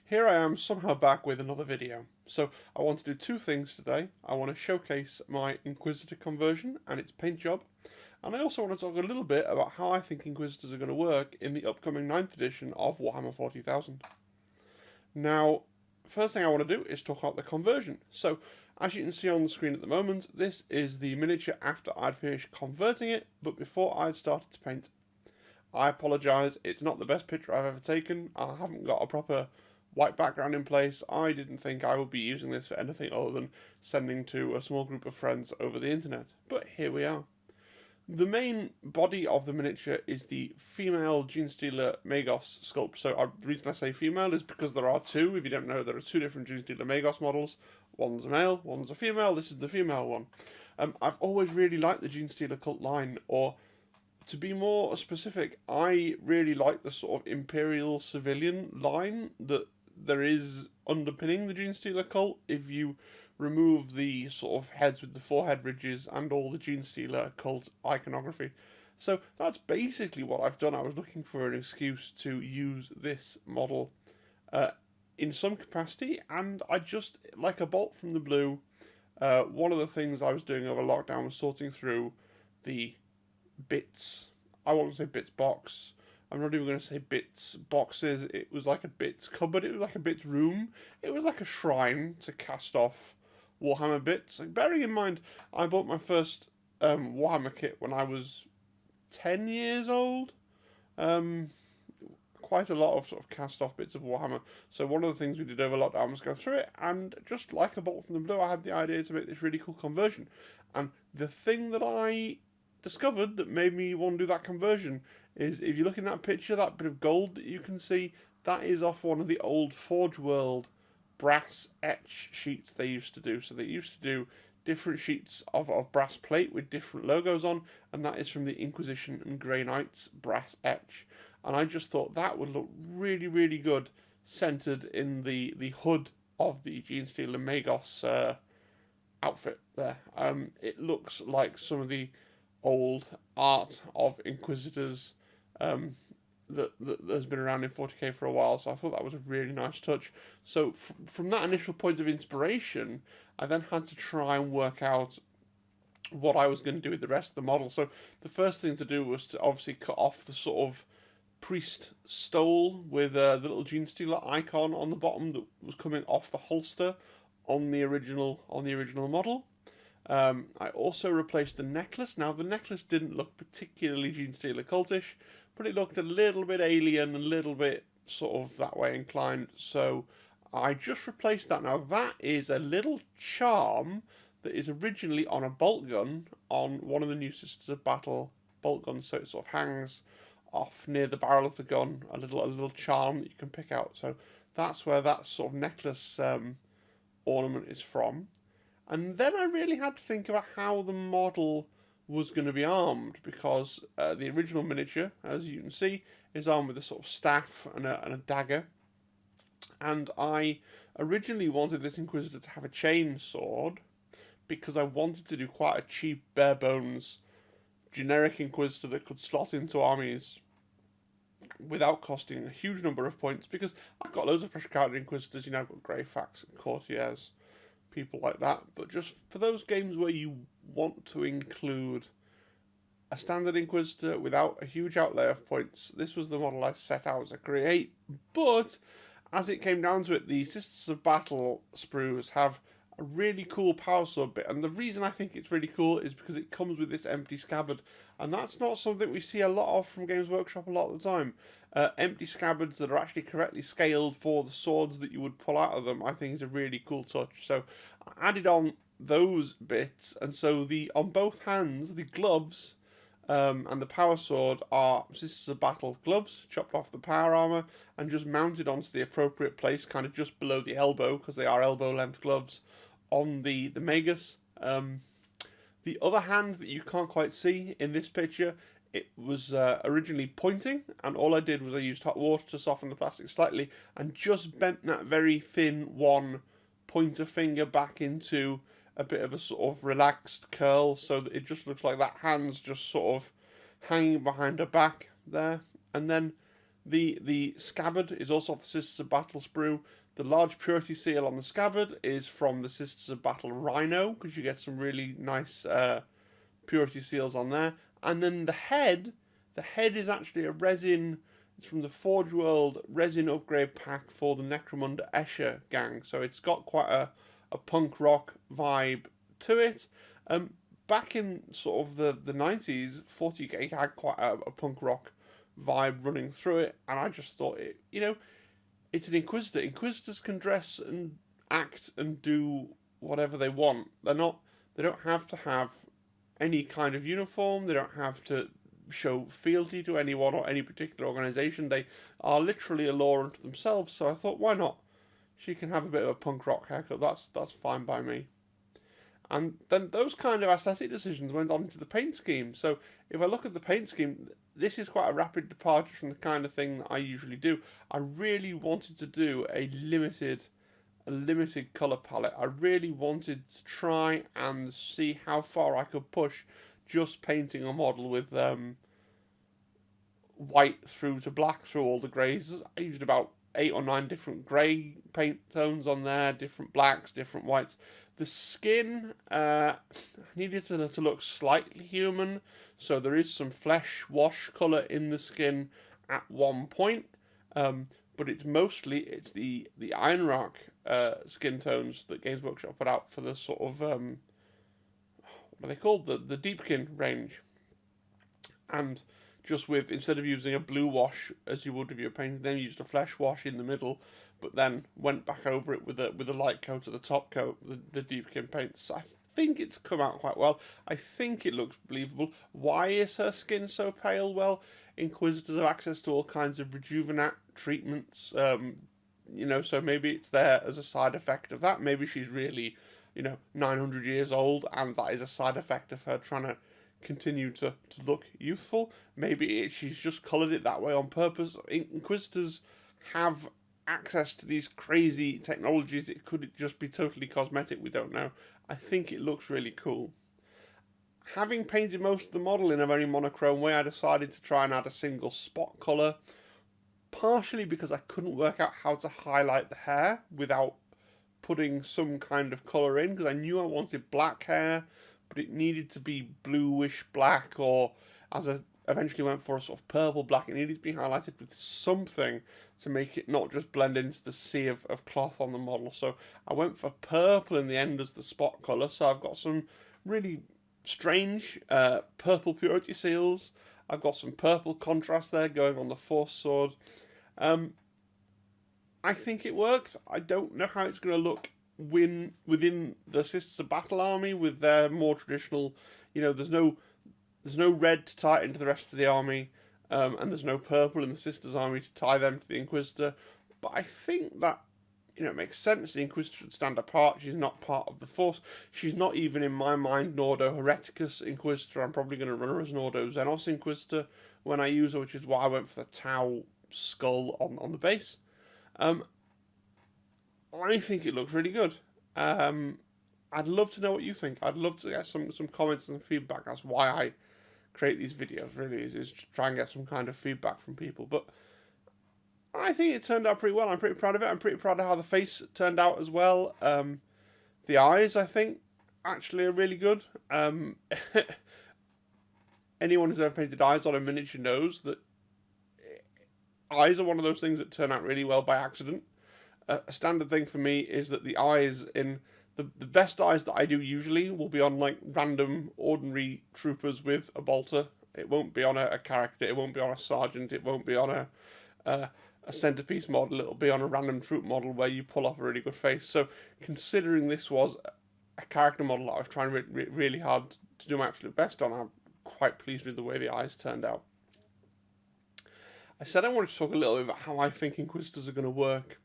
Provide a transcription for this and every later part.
Here I am somehow back with another video. So I want to do two things today. I want to showcase my Inquisitor conversion and its paint job, and I also want to talk a little bit about how I think Inquisitors are going to work in the upcoming 9th edition of Warhammer 40,000. Now, first thing I want to do is talk about the conversion. So, as you can see on the screen at the moment, this is the miniature after I'd finished converting it, but before I'd started to paint. I apologise, it's not the best picture I've ever taken. I haven't got a proper white background in place. I didn't think I would be using this for anything other than sending to a small group of friends over the internet. But here we are. The main body of the miniature is the female Genestealer Magos sculpt. So the reason I say female is because there are two. If you don't know, there are two different Genestealer Magos models. One's a male, one's a female. This is the female one. I've always really liked the Genestealer cult line, or to be more specific, I really like the sort of Imperial civilian line that there is underpinning the Genestealer cult. If you remove the sort of heads with the forehead ridges and all the Genestealer cult iconography. So that's basically what I've done. I was looking for an excuse to use this model in some capacity, and I just, like a bolt from the blue, one of the things I was doing over lockdown was sorting through the bits. I won't say bits box. I'm not even going to say bits boxes. It was like a bits cupboard. It was like a bits room. It was like a shrine to cast off Warhammer bits. Like, bearing in mind, I bought my first Warhammer kit when I was 10 years old. Quite a lot of sort of cast off bits of Warhammer. So one of the things we did over lockdown was go through it, and just like a bolt from the blue, I had the idea to make this really cool conversion. And the thing that I discovered that made me want to do that conversion is, if you look in that picture, that bit of gold that you can see, that is off one of the old Forge World brass etch sheets they used to do. So they used to do different sheets of brass plate with different logos on, and that is from the Inquisition and Grey Knights brass etch. And I just thought that would look really, really good centered in the hood of the Genestealer Magos outfit there. It looks like some of the old art of Inquisitors that has been around in 40k for a while, so I thought that was a really nice touch. So from that initial point of inspiration, I then had to try and work out what I was going to do with the rest of the model. So the first thing to do was to obviously cut off the sort of priest stole with the little Genestealer icon on the bottom that was coming off the holster on the original model. I also replaced the necklace. Now, the necklace didn't look particularly Genestealer cultish, but it looked a little bit alien, a little bit sort of that way inclined, so I just replaced that. Now, that is a little charm that is originally on a bolt gun on one of the new Sisters of Battle bolt guns, so it sort of hangs off near the barrel of the gun, a little charm that you can pick out. So that's where that sort of necklace ornament is from. And then I really had to think about how the model was going to be armed, because the original miniature, as you can see, is armed with a sort of staff and a dagger. And I originally wanted this Inquisitor to have a chain sword, because I wanted to do quite a cheap, bare bones, generic Inquisitor that could slot into armies without costing a huge number of points, because I've got loads of pressure counter Inquisitors. You know, I've got Greyfax and Courtiers, people like that. But just for those games where you want to include a standard Inquisitor without a huge outlay of points, this was the model I set out to create. But as it came down to it, the Sisters of Battle sprues have a really cool power sword bit, and the reason I think it's really cool is because it comes with this empty scabbard, and that's not something we see a lot of from Games Workshop a lot of the time. Empty scabbards that are actually correctly scaled for the swords that you would pull out of them, I think is a really cool touch. So I added on those bits, and so on both hands, the gloves and the power sword are Sisters of Battle gloves, chopped off the power armor and just mounted onto the appropriate place, kind of just below the elbow, because they are elbow length gloves, on the Magus. The other hand that you can't quite see in this picture, it was originally pointing, and all I did was I used hot water to soften the plastic slightly and just bent that very thin one pointer finger back into a bit of a sort of relaxed curl, so that it just looks like that hand's just sort of hanging behind her back there. And then The scabbard is also off the Sisters of Battle sprue. The large purity seal on the scabbard is from the Sisters of Battle Rhino, because you get some really nice purity seals on there. And then the head is actually a resin. It's from the Forge World resin upgrade pack for the Necromunda Escher gang. So it's got quite a punk rock vibe to it. Back in sort of the 90s, 40k had quite a punk rock vibe running through it, and I just thought it's an Inquisitor. Inquisitors can dress and act and do whatever they want. They don't have to have any kind of uniform. They don't have to show fealty to anyone or any particular organisation. They are literally a law unto themselves. So I thought, why not? She can have a bit of a punk rock haircut. That's fine by me. And then those kind of aesthetic decisions went on to the paint scheme. So if I look at the paint scheme, this is quite a rapid departure from the kind of thing that I usually do. I really wanted to do a limited colour palette. I really wanted to try and see how far I could push just painting a model with white through to black through all the greys. I used about 8 or 9 different grey paint tones on there, different blacks, different whites. The skin needed to look slightly human, so there is some flesh wash colour in the skin at one point, but it's the Ironrock skin tones that Games Workshop put out for the sort of what are they called, the Deepkin range, and just with, instead of using a blue wash as you would if you're painting, then used a flesh wash in the middle, but then went back over it with a light coat of the top coat, the Deepkin paints. I think it's come out quite well. I think it looks believable. Why is her skin so pale? Well, Inquisitors have access to all kinds of rejuvenate treatments, so maybe it's there as a side effect of that. Maybe she's really, 900 years old, and that is a side effect of her trying to continue to look youthful. Maybe she's just coloured it that way on purpose. Inquisitors have access to these crazy technologies. It could just be totally cosmetic, we don't know. I think it looks really cool. Having painted most of the model in a very monochrome way, I decided to try and add a single spot colour, partially because I couldn't work out how to highlight the hair without putting some kind of colour in, because I knew I wanted black hair, but it needed to be bluish black, or as I eventually went for a sort of purple black, it needed to be highlighted with something to make it not just blend into the sea of cloth on the model. So I went for purple in the end as the spot colour. So I've got some really strange purple purity seals. I've got some purple contrast there going on the Force Sword. I think it worked. I don't know how it's going to look within the Sisters of Battle army with their more traditional, there's no red to tie it into the rest of the army, and there's no purple in the Sisters army to tie them to the Inquisitor. But I think that, it makes sense. The Inquisitor should stand apart. She's not part of the Force. She's not even, in my mind, Nordo Hereticus Inquisitor. I'm probably going to run her as Nordo Xenos Inquisitor when I use her, which is why I went for the Tau skull on the base. I think it looks really good. I'd love to know what you think. I'd love to get some comments and feedback. That's why I create these videos, really, is to try and get some kind of feedback from people. But I think it turned out pretty well. I'm pretty proud of it. I'm pretty proud of how the face turned out as well. The eyes, I think, actually are really good. Anyone who's ever painted eyes on a miniature knows that eyes are one of those things that turn out really well by accident. A standard thing for me is that the eyes in the best eyes that I do usually will be on like random ordinary troopers with a bolter. It won't be on a character. It won't be on a sergeant. It won't be on a centerpiece model. It'll be on a random troop model where you pull off a really good face. So considering this was a character model that I was trying really hard to do my absolute best on, I'm quite pleased with the way the eyes turned out. I said I wanted to talk a little bit about how I think Inquisitors are going to work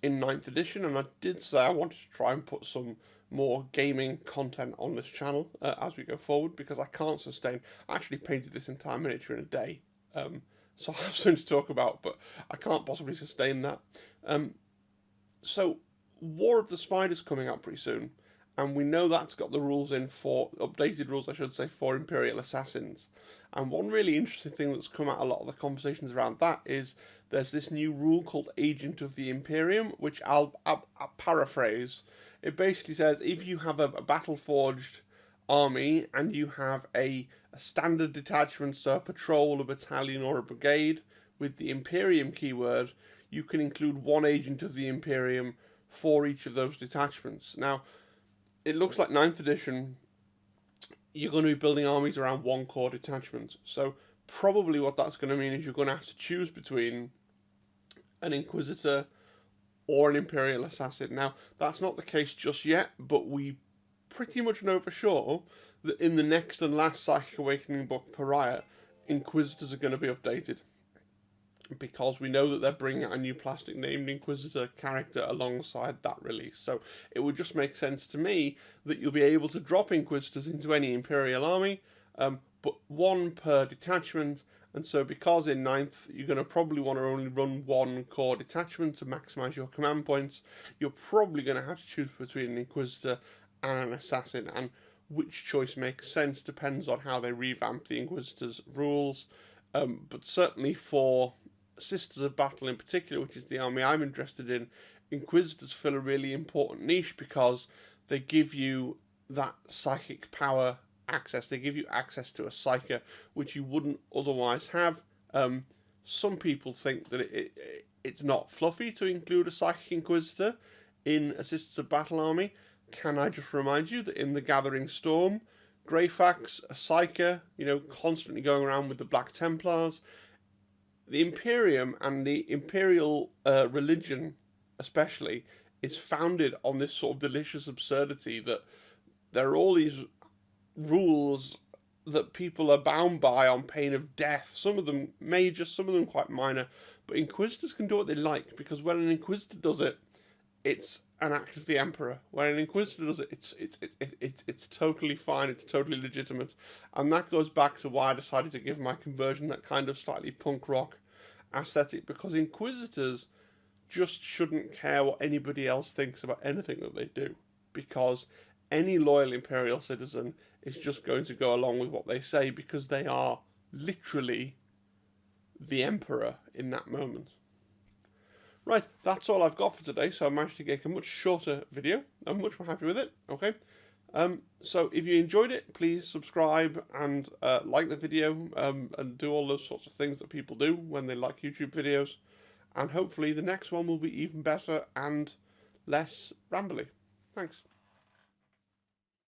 in 9th edition, and I did say I wanted to try and put some more gaming content on this channel as we go forward, because I can't sustain. I actually painted this entire miniature in a day, so I have something to talk about, but I can't possibly sustain that. So War of the Spiders coming out pretty soon, And we know that's got the rules in for, updated rules I should say, for Imperial Assassins. And one really interesting thing that's come out a lot of the conversations around that is there's this new rule called Agent of the Imperium, which I'll paraphrase. It basically says if you have a battle-forged army and you have a standard detachment, so a patrol, a battalion, or a brigade with the Imperium keyword, you can include one Agent of the Imperium for each of those detachments. Now, it looks like 9th edition, you're going to be building armies around one core detachment. So probably what that's going to mean is you're going to have to choose between an Inquisitor or an Imperial Assassin. Now, that's not the case just yet, but we pretty much know for sure that in the next and last Psychic Awakening book, Pariah, Inquisitors are going to be updated. Because we know that they're bringing out a new plastic named Inquisitor character alongside that release. So it would just make sense to me that you'll be able to drop Inquisitors into any Imperial army, but one per detachment. And so because in 9th you're going to probably want to only run one core detachment to maximise your command points, you're probably going to have to choose between an Inquisitor and an Assassin. And which choice makes sense depends on how they revamp the Inquisitor's rules. But certainly for Sisters of Battle in particular, which is the army I'm interested in, Inquisitors fill a really important niche because they give you that psychic power access. They give you access to a psyker, which you wouldn't otherwise have. Some people think that it's not fluffy to include a psychic Inquisitor in a Sisters of Battle army. Can I just remind you that in the Gathering Storm, Greyfax, a psyker, constantly going around with the Black Templars, the Imperium and the Imperial religion especially is founded on this sort of delicious absurdity that there are all these rules that people are bound by on pain of death, some of them major, some of them quite minor, but Inquisitors can do what they like, because when an Inquisitor does it, it's an act of the Emperor. When an Inquisitor does it, it's totally fine, it's totally legitimate. And that goes back to why I decided to give my conversion that kind of slightly punk rock aesthetic, because Inquisitors just shouldn't care what anybody else thinks about anything that they do, because any loyal Imperial citizen is just going to go along with what they say, because they are literally the Emperor in that moment. Right, that's all I've got for today, so I managed to make a much shorter video. I'm much more happy with it, okay? So if you enjoyed it, please subscribe and like the video, and do all those sorts of things that people do when they like YouTube videos. And hopefully the next one will be even better and less rambly. Thanks.